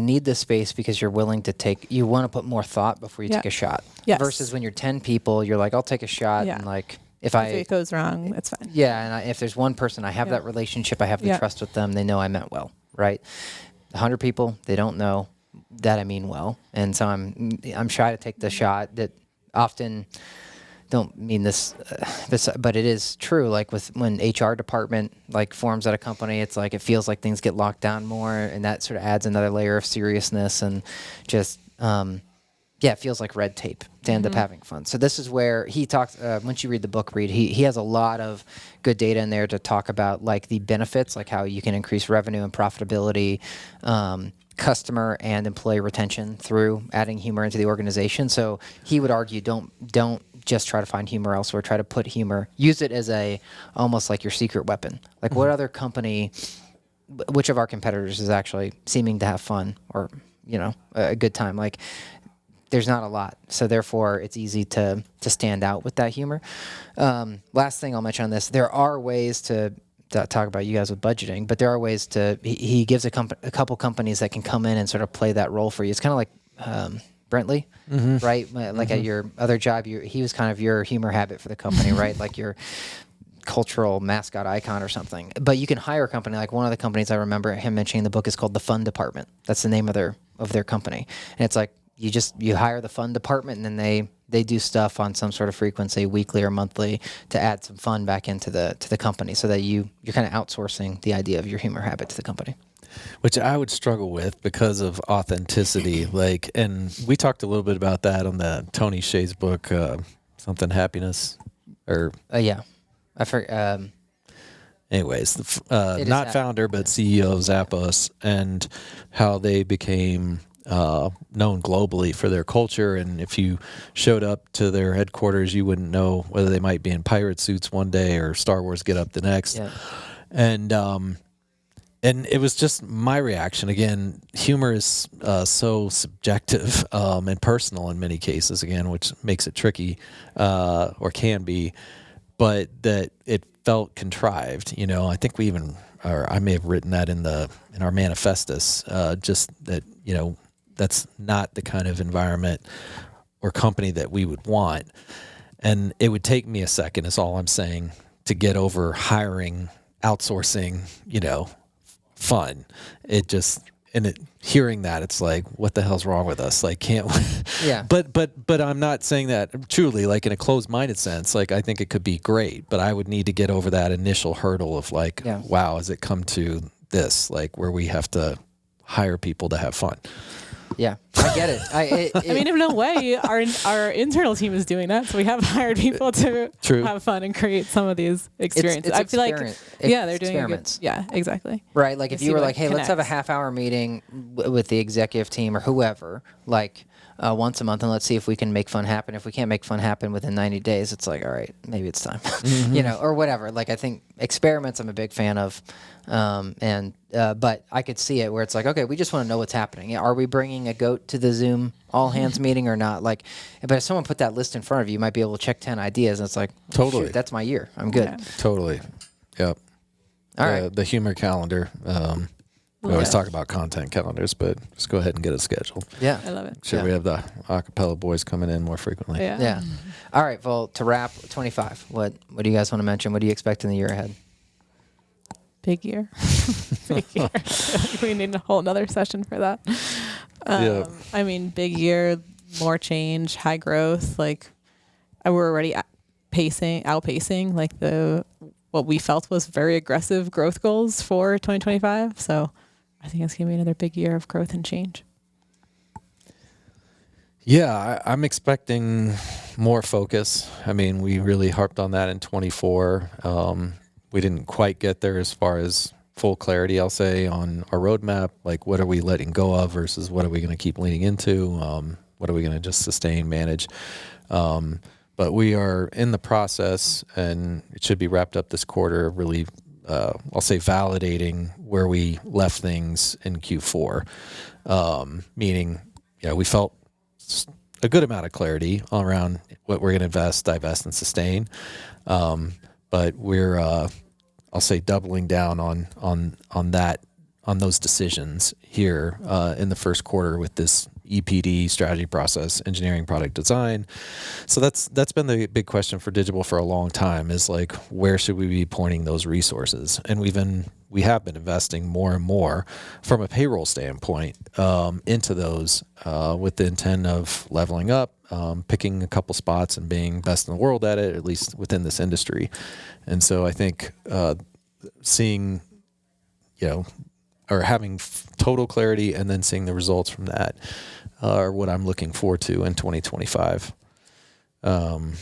need the space because you want to put more thought before you take a shot. Yes. Versus when you're 10 people, you're like, I'll take a shot, and like if it goes wrong, it's fine. Yeah, and if there's one person, I have that relationship, I have the trust with them, they know I meant well, right? 100 people, they don't know that I mean well, and so I'm shy to take the shot. That often don't mean this, but it is true. Like when HR department like forms at a company, it's like it feels like things get locked down more, and that sort of adds another layer of seriousness and just it feels like red tape to end up having fun. So this is where he talks. Once you read the book, Reid, he has a lot of good data in there to talk about like the benefits, like how you can increase revenue and profitability, customer and employee retention through adding humor into the organization. So he would argue, don't just try to find humor elsewhere. Try to put humor, use it as almost like your secret weapon. Like what other company, which of our competitors is actually seeming to have fun or, a good time? Like there's not a lot. So therefore it's easy to stand out with that humor. Last thing I'll mention on this, there are ways to talk about you guys with budgeting, but there are ways he gives a couple companies that can come in and sort of play that role for you. It's kind of like, Brentley, right? Like at your other job, he was kind of your humor habit for the company, right? Like your cultural mascot icon or something. But you can hire a company. Like one of the companies I remember him mentioning in the book is called the Fun Department. That's the name of their company. And it's like you hire the fun department, and then they do stuff on some sort of frequency, weekly or monthly, to add some fun back into the company, so that you're kind of outsourcing the idea of your humor habit to the company. Which I would struggle with because of authenticity. And we talked a little bit about that on the Tony Hsieh's book, something happiness, or I forget. Anyways, not founder but CEO of Zappos, and how they became known globally for their culture. And if you showed up to their headquarters, you wouldn't know whether they might be in pirate suits one day or Star Wars get up the next. Yeah. And it was just my reaction. Again, humor is so subjective and personal in many cases, again, which makes it tricky, or can be, but that it felt contrived. I think I may have written that in our manifestus, just that, that's not the kind of environment or company that we would want. And it would take me a second, is all I'm saying, to get over hiring, outsourcing, fun. Hearing that, it's like, what the hell's wrong with us? Like, can't we? Yeah. But I'm not saying that truly, like in a closed-minded sense. Like, I think it could be great, but I would need to get over that initial hurdle of like, wow, has it come to this? Like, where we have to hire people to have fun. Yeah, I get it. I mean, in no way our internal team is doing that. So we have hired people to have fun and create some of these experiences. I feel like, they're doing experiments. Yeah, exactly. Right. Like if you were like, hey, let's have a half-hour meeting with the executive team or whoever, like once a month, and let's see if we can make fun happen. If we can't make fun happen within 90 days, it's like, all right, maybe it's time, or whatever. Like I think experiments I'm a big fan of. But I could see it where it's like, okay, we just want to know what's happening. Are we bringing a goat to the Zoom all hands meeting or not? Like, but if someone put that list in front of you, you might be able to check 10 ideas. And it's like, totally, shoot, that's my year. I'm good. Yeah. Totally. Yep. All right. The humor calendar. We always talk about content calendars, but just go ahead and get it scheduled. Yeah. I love it. Sure, we have the acapella boys coming in more frequently. Yeah. All right. Well, to wrap 25, what do you guys want to mention? What do you expect in the year ahead? Big year. Big year. We need a whole nother session for that. I mean, big year, more change, high growth. Like we're already outpacing like what we felt was very aggressive growth goals for 2025. So I think it's going to be another big year of growth and change. Yeah, I'm expecting more focus. I mean, we really harped on that in 24. We didn't quite get there as far as full clarity, I'll say, on our roadmap. Like, what are we letting go of versus what are we going to keep leaning into? What are we going to just sustain, manage? But we are in the process, and it should be wrapped up this quarter, really, I'll say, validating where we left things in Q4. Meaning, we felt a good amount of clarity around what we're going to invest, divest, and sustain. But we're, I'll say, doubling down on those decisions here in the first quarter with this EPD, strategy, process, engineering, product design. So that's been the big question for Digible for a long time, is like, where should we be pointing those resources? And we have been investing more and more from a payroll standpoint into those with the intent of leveling up, picking a couple spots and being best in the world at it, at least within this industry. And so I think seeing, or having total clarity and then seeing the results from that are what I'm looking forward to in 2025. And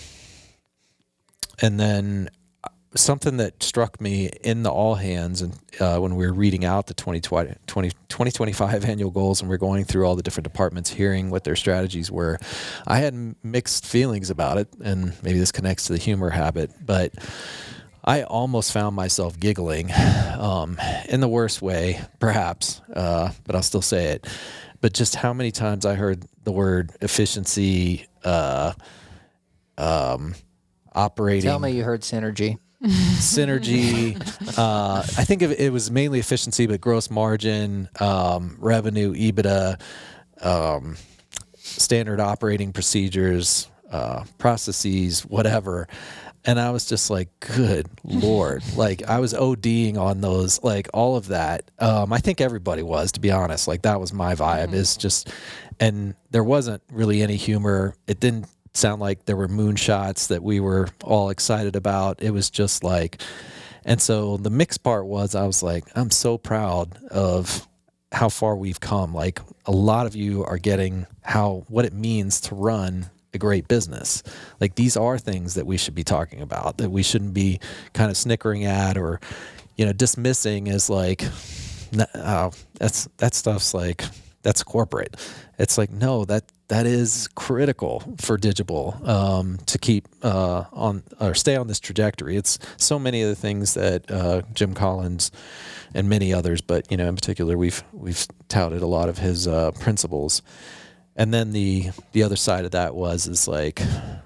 then something that struck me in the all hands and when we were reading out the 2025 annual goals and we're going through all the different departments, hearing what their strategies were, I had mixed feelings about it. And maybe this connects to the humor habit, but I almost found myself giggling in the worst way, perhaps, but I'll still say it. But just how many times I heard the word efficiency, operating. Tell me you heard synergy. Synergy. I think it was mainly efficiency, but gross margin, revenue, EBITDA, standard operating procedures, processes, whatever. And I was just like, good Lord. Like, I was ODing on those, like, all of that. I think everybody was, to be honest. Like, that was my vibe, is just, and there wasn't really any humor. It didn't sound like there were moonshots that we were all excited about. It was just like, and so the mixed part was, I was like, I'm so proud of how far we've come. Like, a lot of you are getting what it means to run a great business. Like, these are things that we should be talking about, that we shouldn't be kind of snickering at or, dismissing as like, that stuff's like, that's corporate. It's like, no, that is critical for Digible to keep on or stay on this trajectory. It's so many of the things that Jim Collins and many others, but in particular, we've touted a lot of his principles. And then the other side of that is like,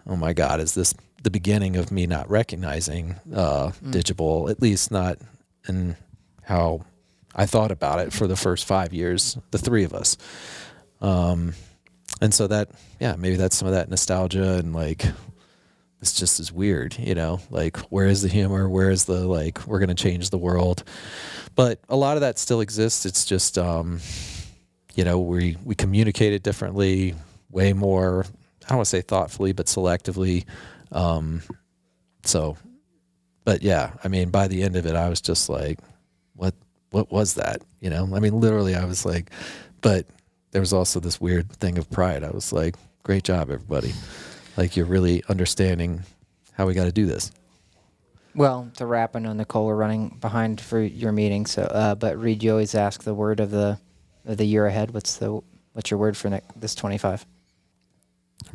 oh my God, is this the beginning of me not recognizing Digible, at least not in how I thought about it for the first 5 years, the three of us. And so that, maybe that's some of that nostalgia and like, it's just as weird, like, where is the humor? Where is the, like, we're going to change the world? But a lot of that still exists. It's just, we communicate it differently, way more, I don't want to say thoughtfully, but selectively. But yeah, I mean, by the end of it, I was just like, what was that? Literally I was like, but there was also this weird thing of pride. I was like, great job, everybody. Like, you're really understanding how we got to do this. Well, to wrap, I know Nicole, we're running behind for your meeting. So, but Reid, you always ask the word of the year ahead. What's your word for this 25?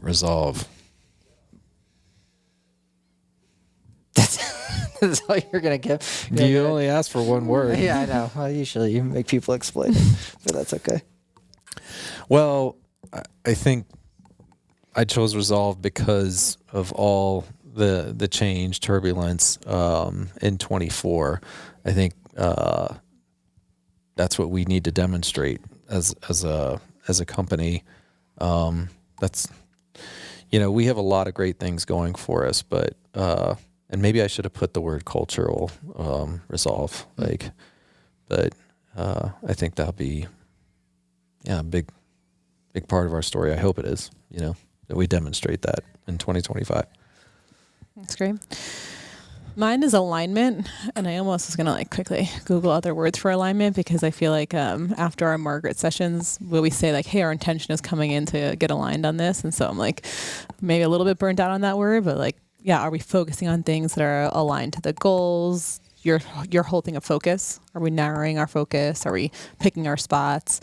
Resolve. That's all you're gonna give. You only asked for one word. Yeah, I know. Well, usually you make people explain it, but that's okay. Well, I think I chose resolve because of all the change, turbulence in 24. I think that's what we need to demonstrate as a company. That's, we have a lot of great things going for us, but and maybe I should have put the word cultural resolve, but I think that'll be a big part of our story. I hope it is, that we demonstrate that in 2025. That's great. Mine is alignment, and I almost was going to quickly Google other words for alignment, because I feel like after our Margaret sessions, where we say hey, our intention is coming in to get aligned on this. And so I'm maybe a little bit burnt out on that word, but are we focusing on things that are aligned to the goals? You're holding a focus. Are we narrowing our focus? Are we picking our spots?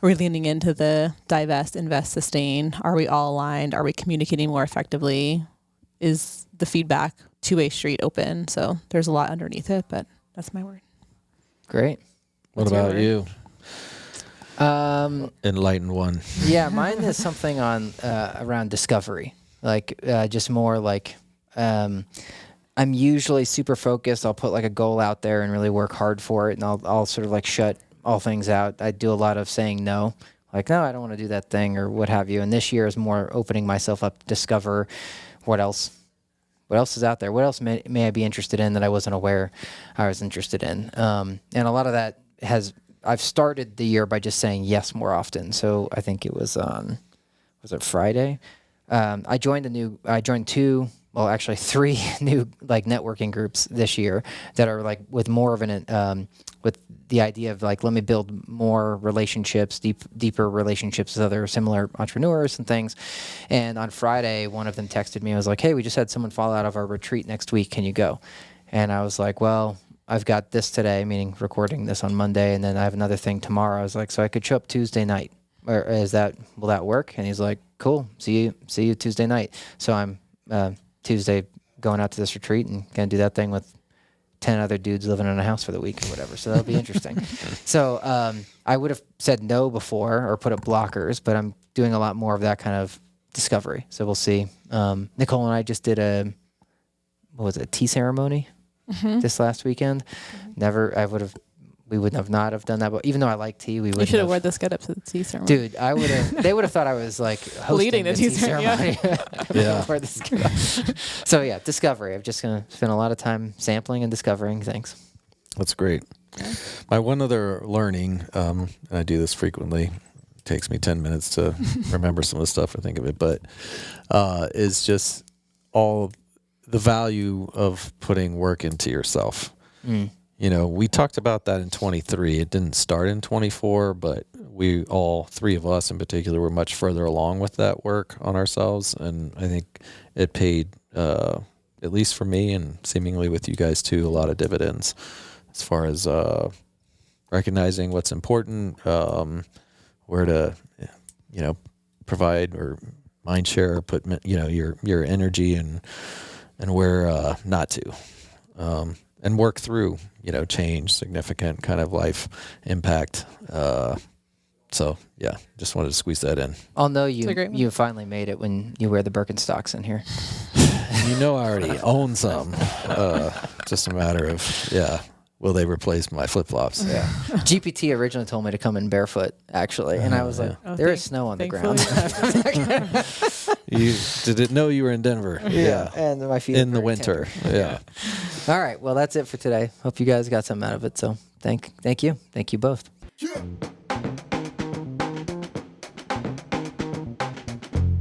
Are we leaning into the divest, invest, sustain? Are we all aligned? Are we communicating more effectively? Is the feedback two-way street open? So there's a lot underneath it, but that's my word. Great. What about you? Enlightened one. Yeah, mine is something on around discovery. Just more I'm usually super focused. I'll put a goal out there and really work hard for it, and I'll sort of shut all things out. I do a lot of saying no. No, I don't want to do that thing or what have you. And this year is more opening myself up to discover what else is out there. What else may I be interested in that I wasn't aware I was interested in? And a lot of that I've started the year by just saying yes more often. So I think it was it Friday? I joined three new networking groups this year that are with more of an with the idea of let me build more relationships, deeper relationships with other similar entrepreneurs and things. And on Friday, one of them texted me. I was like, hey, we just had someone fall out of our retreat next week. Can you go? And I was like, well, I've got this today, meaning recording this on Monday, and then I have another thing tomorrow. I was like, so I could show up Tuesday night. Or will that work? And he's like, cool. See you Tuesday night. So I'm Tuesday going out to this retreat and gonna do that thing with 10 other dudes living in a house for the week or whatever. So that'll be interesting. So I would have said no before or put up blockers, but I'm doing a lot more of that kind of discovery. So we'll see. Nicole and I just did a tea ceremony this last weekend. We would have not have done that, but even though I like tea, we would. You should have worn this get up to the tea ceremony. Dude, I would have. They would have thought I was hosting leading the tea ceremony. Yeah. So yeah, discovery. I'm just gonna spend a lot of time sampling and discovering things. That's great. Yeah. My one other learning, and I do this frequently. It takes me 10 minutes to remember some of the stuff or think of it, but is just all the value of putting work into yourself. We talked about that in 23. It didn't start in 24, but we all, three of us in particular, were much further along with that work on ourselves. And I think it paid, at least for me and seemingly with you guys too, a lot of dividends as far as recognizing what's important, where to, provide or mind share, put, your energy and where not to. And work through, change, significant kind of life impact. So yeah, just wanted to squeeze that in. I'll know you finally made it when you wear the Birkenstocks in here. I already own some. Just a matter of, will they replace my flip-flops? Yeah. GPT originally told me to come in barefoot, actually. And I was like, there is snow on the ground. You didn't know you were in Denver. Yeah. And my feet in the winter. Yeah. All right. Well, that's it for today. Hope you guys got something out of it. So thank you. Thank you both.